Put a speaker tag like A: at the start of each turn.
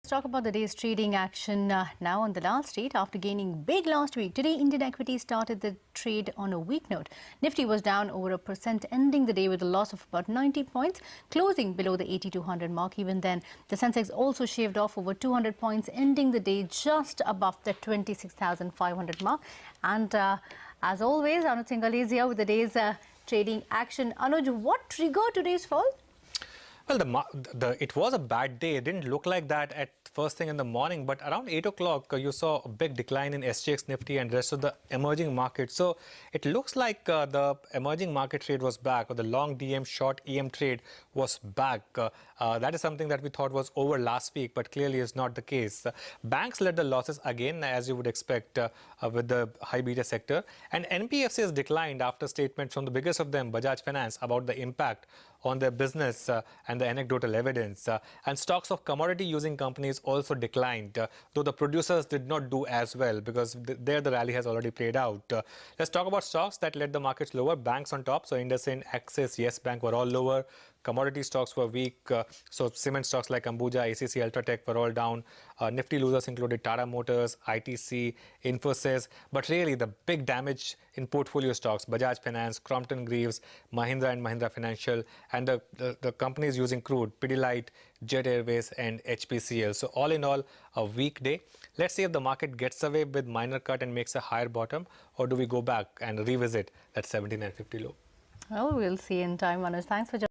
A: talk about the day's trading action now on the Lal Street. After gaining big last week, today Indian equities started the trade on a weak note. Nifty was down over 1%, ending the day with a loss of about 90 points, closing below the 8200 mark. Even then, the Sensex also shaved off over 200 points, ending the day just above the 26,500 mark. And as always, Anuj Singhal is here with the day's trading action. Anuj, what triggered today's fall?
B: Well, it was a bad day. It didn't look like that at first thing in the morning, but around 8 o'clock, you saw a big decline in SGX Nifty and rest of the emerging markets. So it looks like the emerging market trade was back, or the long DM short EM trade was back. That is something that we thought was over last week, but clearly is not the case. Banks led the losses again, as you would expect with the high beta sector. And NBFCs declined after statements from the biggest of them, Bajaj Finance, about the impact on their business and the anecdotal evidence. And stocks of commodity using companies also declined, though the producers did not do as well because there the rally has already played out. Let's talk about stocks that led the markets lower. Banks on top, so IndusInd, Axis, Yes Bank were all lower. Commodity stocks were weak, so cement stocks like Ambuja, ACC, Ultratech were all down. Nifty losers included Tata Motors, ITC, Infosys, but really the big damage in portfolio stocks, Bajaj Finance, Crompton Greaves, Mahindra and Mahindra Financial, and the companies using crude, Pidilite, Jet Airways and HPCL. So all in all, a weak day. Let's see if the market gets away with minor cut and makes a higher bottom, or do we go back and revisit that 17,950 low?
A: Well, we'll see in time, Anuj. Thanks for joining.